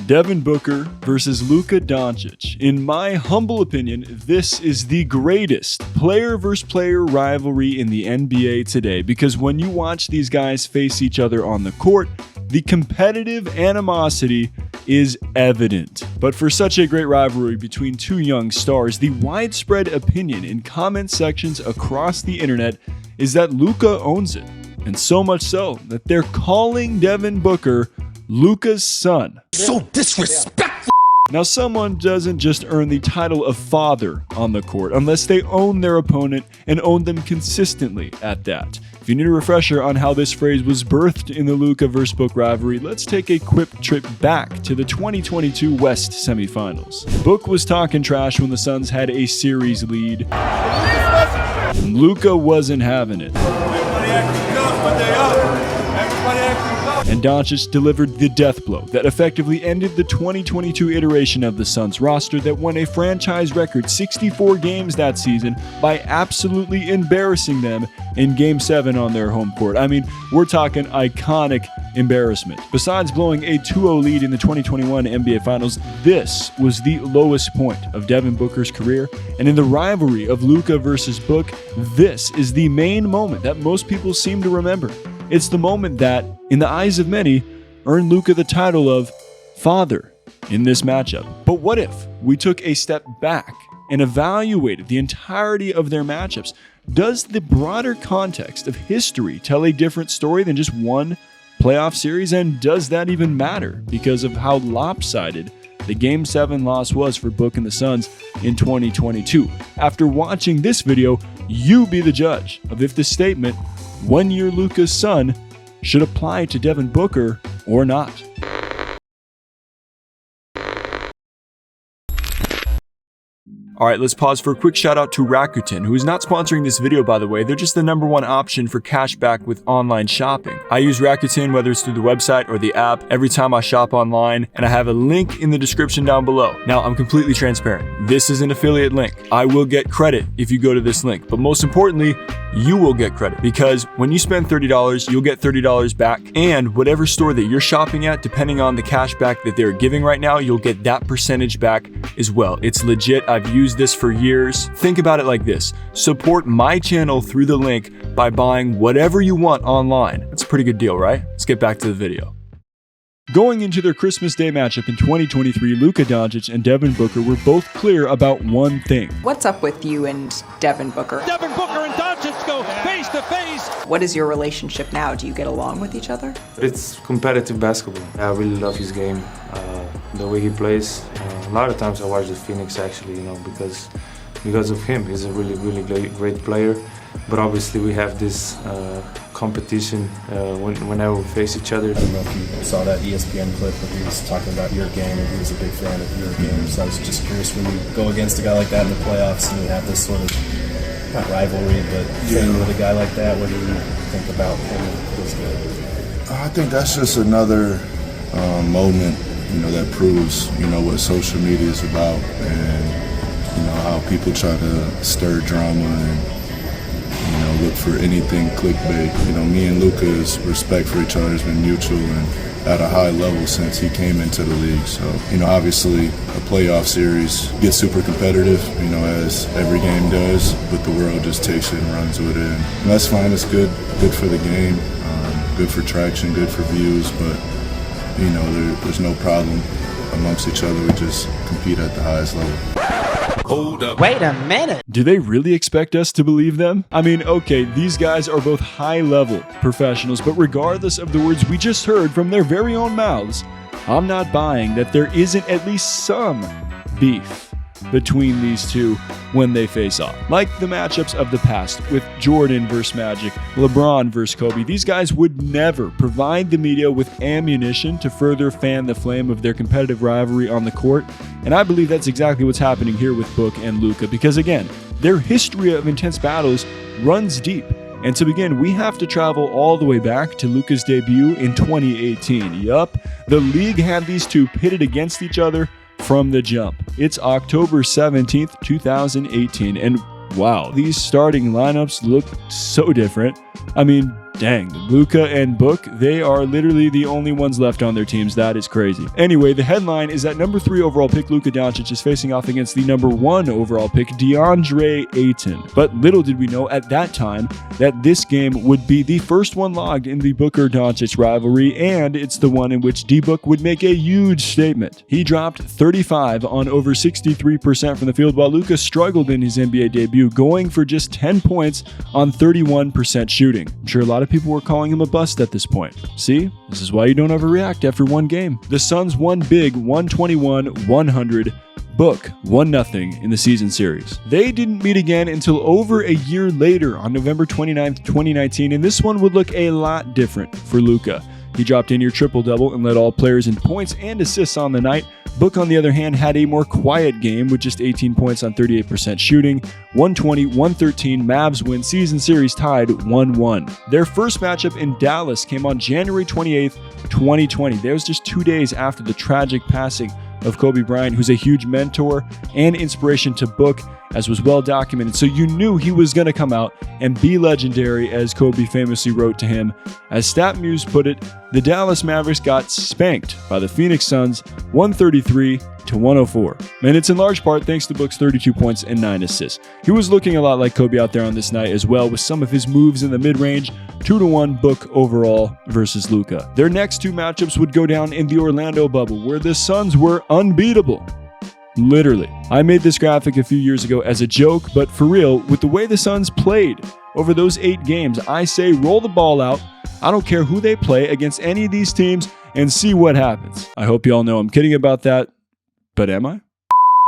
Devin Booker versus Luka Doncic. In my humble opinion, this is the greatest player versus player rivalry in the NBA today, because when you watch these guys face each other on the court, the competitive animosity is evident. But for such a great rivalry between two young stars, the widespread opinion in comment sections across the internet is that Luka owns it. And so much so that they're calling Devin Booker Luka's son. So disrespectful! Now, someone doesn't just earn the title of father on the court unless they own their opponent and own them consistently at that. If you need a refresher on how this phrase was birthed in the Luka vs. Book rivalry, let's take a quick trip back to the 2022 West semifinals. Book was talking trash when the Suns had a series lead. Luka wasn't having it. And Doncic delivered the death blow that effectively ended the 2022 iteration of the Suns roster that won a franchise record 64 games that season by absolutely embarrassing them in Game 7 on their home court. I mean, we're talking iconic embarrassment. Besides blowing a 2-0 lead in the 2021 NBA Finals, this was the lowest point of Devin Booker's career. And in the rivalry of Luka versus Book, this is the main moment that most people seem to remember. It's the moment that, in the eyes of many, earned Luka the title of father in this matchup. But what if we took a step back and evaluated the entirety of their matchups? Does the broader context of history tell a different story than just one playoff series? And does that even matter because of how lopsided the Game 7 loss was for Book and the Suns in 2022? After watching this video, you be the judge of if the statement, "One year Luka's son," should apply to Devin Booker or not. Alright, let's pause for a quick shout out to Rakuten, who is not sponsoring this video, by the way. They're just the #1 option for cash back with online shopping. I use Rakuten whether it's through the website or the app every time I shop online, and I have a link in the description down below. Now, I'm completely transparent. This is an affiliate link. I will get credit if you go to this link, but most importantly, you will get credit, because when you spend $30, you'll get $30 back, and whatever store that you're shopping at, depending on the cash back that they're giving right now, you'll get that percentage back as well. It's legit. I've used this for years. Think about it like this. Support my channel through the link by buying whatever you want online. That's a pretty good deal, right? Let's get back to the video. Going into their Christmas Day matchup in 2023, Luka Doncic and Devin Booker were both clear about one thing. What's up with you and Devin Booker? Devin Booker and Doncic go face to face. What is your relationship now? Do you get along with each other? It's competitive basketball. I really love his game, the way he plays. A lot of times I watch the Phoenix actually, because of him. He's a really great player. But obviously we have this competition whenever we face each other. I don't know if you saw that ESPN clip where he was talking about your game and he was a big fan of your game. So I was just curious, when you go against a guy like that in the playoffs and you have this sort of, not rivalry, but thing with a guy like that, what do you think about him and his game? I think that's just another moment, that proves, what social media is about, and, how people try to stir drama and, look for anything clickbait. Me and Luka's respect for each other has been mutual and at a high level since he came into the league. So, obviously a playoff series gets super competitive, as every game does, but the world just takes it and runs with it. And that's fine, it's good for the game, good for traction, good for views, but, there's no problem amongst each other. We just compete at the highest level. Hold up. Wait a minute. Do they really expect us to believe them? I mean, okay, these guys are both high-level professionals, but regardless of the words we just heard from their very own mouths, I'm not buying that there isn't at least some beef between these two when they face off. Like the matchups of the past with Jordan versus Magic, LeBron versus Kobe, these guys would never provide the media with ammunition to further fan the flame of their competitive rivalry on the court. And I believe that's exactly what's happening here with Book and Luka, because again, their history of intense battles runs deep. And to begin, we have to travel all the way back to Luka's debut in 2018. Yup, the league had these two pitted against each other from the jump. It's October 17th, 2018, and wow, these starting lineups look so different. I mean, Dang, Luka and Book, they are literally the only ones left on their teams. That is crazy. Anyway, the headline is that number 3 overall pick Luka Doncic is facing off against the number 1 overall pick DeAndre Ayton. But little did we know at that time that this game would be the first one logged in the Booker-Doncic rivalry, and it's the one in which D-Book would make a huge statement. He dropped 35 on over 63% from the field, while Luka struggled in his NBA debut, going for just 10 points on 31% shooting. I'm sure a lot of people were calling him a bust at this point. See, this is why you don't overreact after one game. The Suns won big 121-100. Book 1-0 in the season series. They didn't meet again until over a year later on November 29th, 2019, and this one would look a lot different for Luka. He dropped a near triple-double and led all players in points and assists on the night. Book, on the other hand, had a more quiet game with just 18 points on 38% shooting. 120-113, Mavs win season series tied 1-1. Their first matchup in Dallas came on January 28th, 2020. That was just 2 days after the tragic passing of Kobe Bryant, who's a huge mentor and inspiration to Book, as was well documented. So you knew he was going to come out and be legendary, as Kobe famously wrote to him. As StatMuse put it, the Dallas Mavericks got spanked by the Phoenix Suns 133-104. And it's in large part thanks to Book's 32 points and 9 assists. He was looking a lot like Kobe out there on this night as well, with some of his moves in the mid-range. 2-1 Book overall versus Luka. Their next two matchups would go down in the Orlando bubble, where the Suns were unbeatable. Literally. I made this graphic a few years ago as a joke, but for real, with the way the Suns played over those 8 games, I say roll the ball out. I don't care who they play against any of these teams and see what happens. I hope you all know I'm kidding about that, but am I?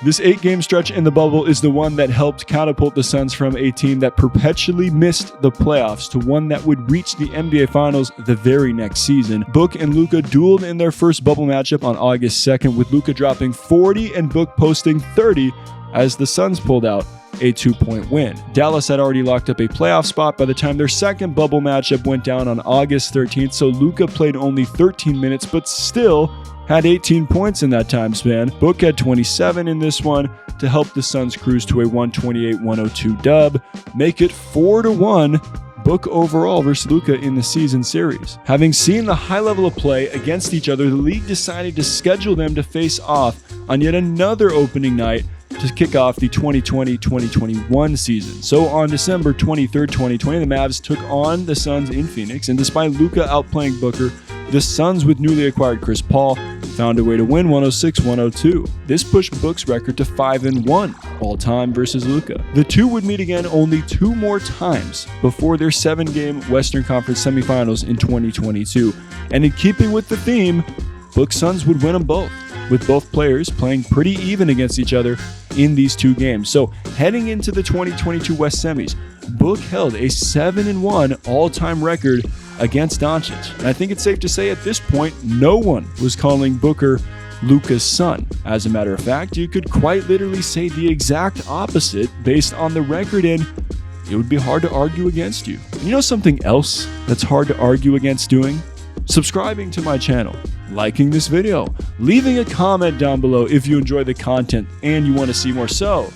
This 8-game stretch in the bubble is the one that helped catapult the Suns from a team that perpetually missed the playoffs to one that would reach the NBA Finals the very next season. Book and Luka dueled in their first bubble matchup on August 2nd, with Luka dropping 40 and Book posting 30 as the Suns pulled out a 2-point win. Dallas had already locked up a playoff spot by the time their second bubble matchup went down on August 13th, so Luka played only 13 minutes, but still had 18 points in that time span. Book had 27 in this one to help the Suns cruise to a 128-102 dub, make it 4-1 Book overall versus Luka in the season series. Having seen the high level of play against each other, the league decided to schedule them to face off on yet another opening night to kick off the 2020-2021 season. So on December 23rd, 2020, the Mavs took on the Suns in Phoenix, and despite Luka outplaying Booker, the Suns, with newly acquired Chris Paul, found a way to win 106-102. This pushed Book's record to 5-1 all-time versus Luka. The two would meet again only 2 more times before their 7-game Western Conference semifinals in 2022. And in keeping with the theme, Book Suns would win them both, with both players playing pretty even against each other in these 2 games. So heading into the 2022 West Semis, Book held a 7-1 all-time record against Doncic. And I think it's safe to say at this point, no one was calling Booker Luka's son. As a matter of fact, you could quite literally say the exact opposite based on the record, and it would be hard to argue against you. And you know something else that's hard to argue against doing? Subscribing to my channel, liking this video, leaving a comment down below if you enjoy the content and you want to see more. So,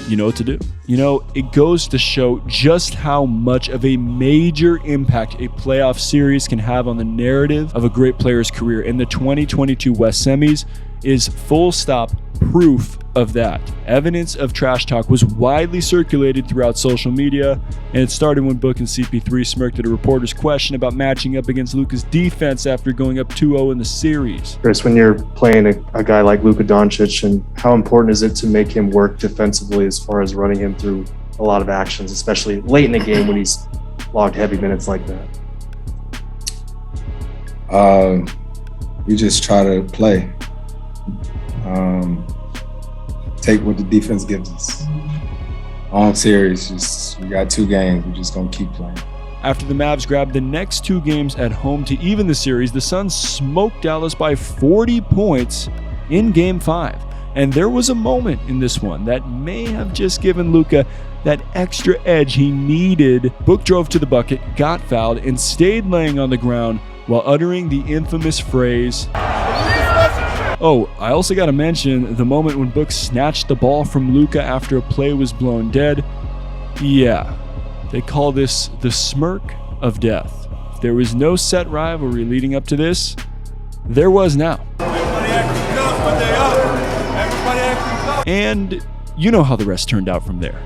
you know what to do. You know, it goes to show just how much of a major impact a playoff series can have on the narrative of a great player's career. And the 2022 West Semis is full stop proof of that. Evidence of trash talk was widely circulated throughout social media, and it started when Book and CP3 smirked at a reporter's question about matching up against Luka's defense after going up 2-0 in the series. Chris, when you're playing a guy like Luka Doncic, and how important is it to make him work defensively as far as running him through a lot of actions, especially late in the game when he's logged heavy minutes like that? We just try to play. Take what the defense gives us. Long series, we got 2 games. We're just gonna keep playing. After the Mavs grabbed the next 2 games at home to even the series, the Suns smoked Dallas by 40 points in Game 5. And there was a moment in this one that may have just given Luka that extra edge he needed. Book drove to the bucket, got fouled, and stayed laying on the ground while uttering the infamous phrase, "Oh, I also got to mention the moment when Book snatched the ball from Luka after a play was blown dead. Yeah, they call this the smirk of death." there was no set rivalry leading up to this, there was now. And you know how the rest turned out from there.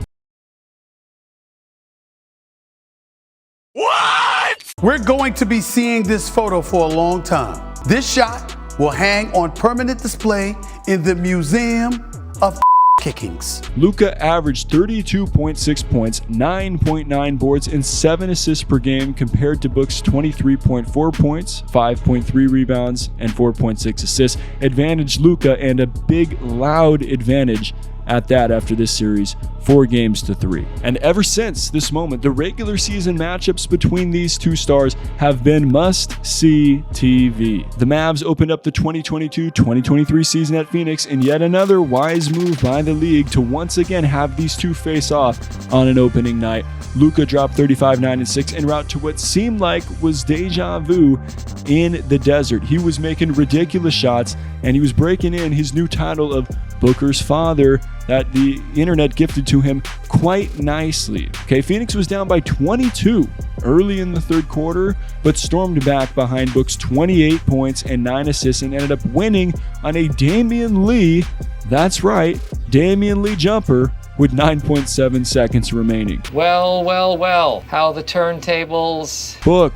We're going to be seeing this photo for a long time. This shot will hang on permanent display in the Museum of Kickings. Luka averaged 32.6 points, 9.9 boards, and 7 assists per game compared to Book's 23.4 points, 5.3 rebounds, and 4.6 assists. Advantage Luka, and a big, loud advantage at that after this series, 4-3. And ever since this moment, the regular season matchups between these two stars have been must-see TV. The Mavs opened up the 2022-2023 season at Phoenix in yet another wise move by the league to once again have these two face off on an opening night. Luka dropped 35, 9, and 6 en route to what seemed like was deja vu in the desert. He was making ridiculous shots, and he was breaking in his new title of Booker's father that the internet gifted to him quite nicely. Okay, Phoenix was down by 22 early in the third quarter, but stormed back behind Book's 28 points and 9 assists and ended up winning on a Damian Lee, that's right, Damian Lee jumper with 9.7 seconds remaining. Well, how the turntables. Book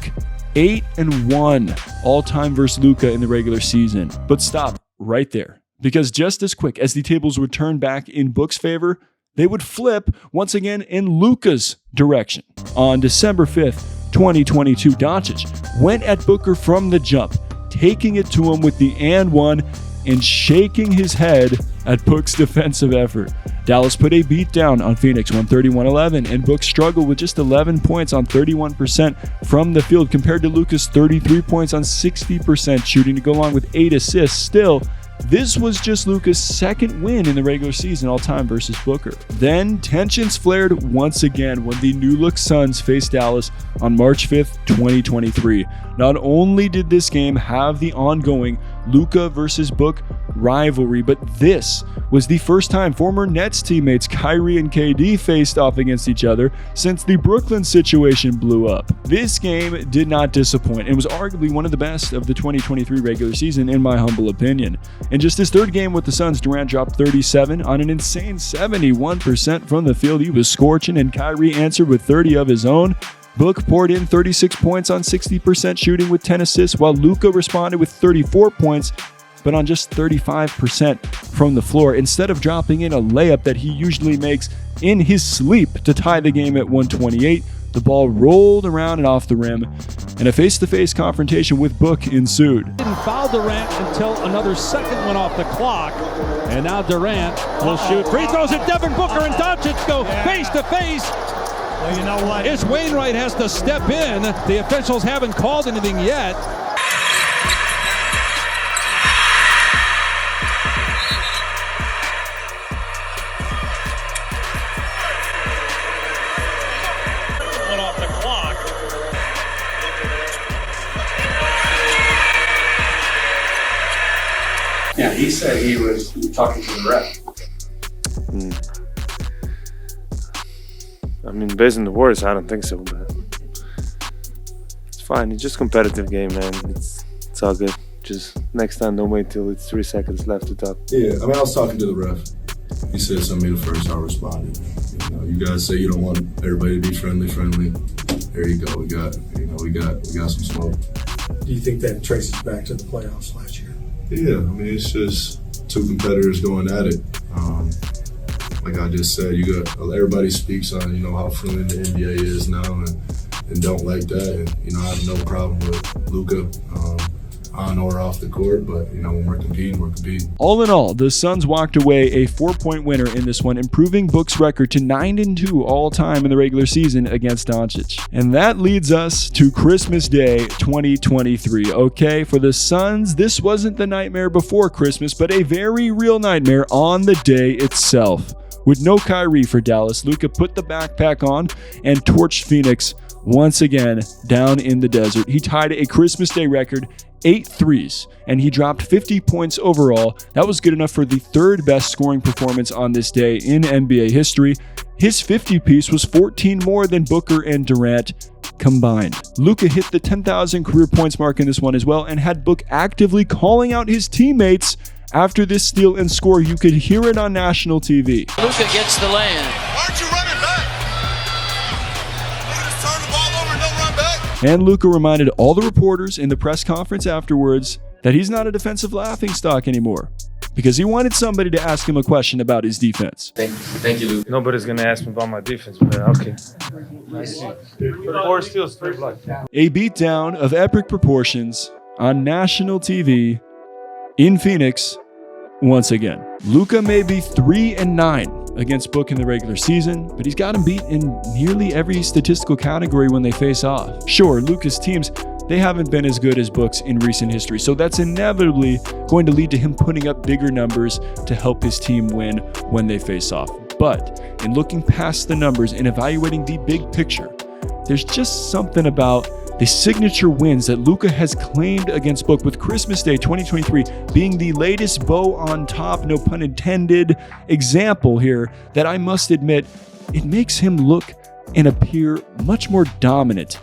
8-1 all-time versus Luka in the regular season. But stop right there. Because just as quick as the tables would turn back in Book's favor, they would flip once again in Luka's direction. On December 5th, 2022, Doncic went at Booker from the jump, taking it to him with the and one and shaking his head at Book's defensive effort. Dallas put a beat down on Phoenix, 131-11, and Book struggled with just 11 points on 31% from the field compared to Luka's 33 points on 60% shooting to go along with 8 assists. Still, this was just Luka's second win in the regular season all-time versus Booker. Then tensions flared once again when the new-look Suns faced Dallas on March 5th, 2023. Not only did this game have the ongoing Luka versus Book rivalry, but this was the first time former Nets teammates Kyrie and KD faced off against each other since the Brooklyn situation blew up. This game did not disappoint and was arguably one of the best of the 2023 regular season in my humble opinion. In just his third game with the Suns, Durant dropped 37 on an insane 71% from the field. He was scorching, and Kyrie answered with 30 of his own. Book poured in 36 points on 60% shooting with 10 assists, while Luka responded with 34 points, but on just 35% from the floor. Instead of dropping in a layup that he usually makes in his sleep to tie the game at 128, the ball rolled around and off the rim, and a face-to-face confrontation with Book ensued. Didn't foul Durant until another second went off the clock, and now Durant will shoot free throws, and Devin Booker and Doncic go face-to-face. Well, you know what? Ish Wainwright has to step in. The officials haven't called anything yet. Went off the clock. Yeah, he said he was talking to the ref. I mean, based on the words, I don't think so, but it's fine. It's just competitive game, man. It's all good. Just next time, don't wait till it's 3 seconds left to talk. Yeah, I mean, I was talking to the ref. He said something to me the first I responded. You guys say you don't want everybody to be friendly. There you go. We got some smoke. Do you think that traces back to the playoffs last year? Yeah, I mean, it's just two competitors going at it. Like I just said, everybody speaks on how friendly the NBA is now, and don't like that. And I have no problem with Luka on or off the court, but when we're competing, we're competing. All in all, the Suns walked away a 4-point winner in this one, improving Book's record to 9-2 all-time in the regular season against Doncic. And that leads us to Christmas Day 2023. Okay, for the Suns, this wasn't the nightmare before Christmas, but a very real nightmare on the day itself. With no Kyrie for Dallas, Luka put the backpack on and torched Phoenix once again down in the desert. He tied a Christmas Day record, 8 threes, and he dropped 50 points overall. That was good enough for the third best scoring performance on this day in NBA history. His 50-piece was 14 more than Booker and Durant, combined. Luka hit the 10,000 career points mark in this one as well and had Book actively calling out his teammates after this steal and score. You could hear it on national TV. Luka gets the lay-in. Aren't you running back? Look at us turn the ball over and don't run back. And Luka reminded all the reporters in the press conference afterwards that he's not a defensive laughingstock anymore, because he wanted somebody to ask him a question about his defense. Thank you, Luka. Nobody's gonna ask me about my defense, but okay. Nice. 4 steals, 3 blocks. A beatdown of epic proportions on national TV in Phoenix once again. Luka may be 3-9 against Book in the regular season, but he's got him beat in nearly every statistical category when they face off. Sure, Luka's teams, they haven't been as good as Book's in recent history, so that's inevitably going to lead to him putting up bigger numbers to help his team win when they face off. But in looking past the numbers and evaluating the big picture, there's just something about the signature wins that Luka has claimed against Book, with Christmas Day 2023 being the latest bow on top, no pun intended, example here, that I must admit, it makes him look and appear much more dominant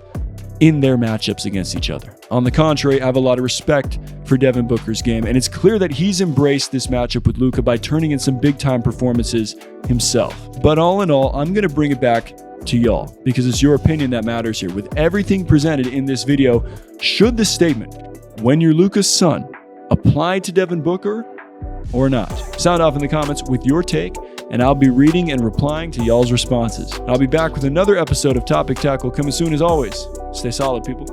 in their matchups against each other. On the contrary, I have a lot of respect for Devin Booker's game, and it's clear that he's embraced this matchup with Luka by turning in some big-time performances himself. But all in all, I'm going to bring it back to y'all, because it's your opinion that matters here. With everything presented in this video, should the statement, "when you're Luka's son," apply to Devin Booker or not? Sound off in the comments with your take, and I'll be reading and replying to y'all's responses. I'll be back with another episode of Topic Tackle coming soon. As always, stay solid, people.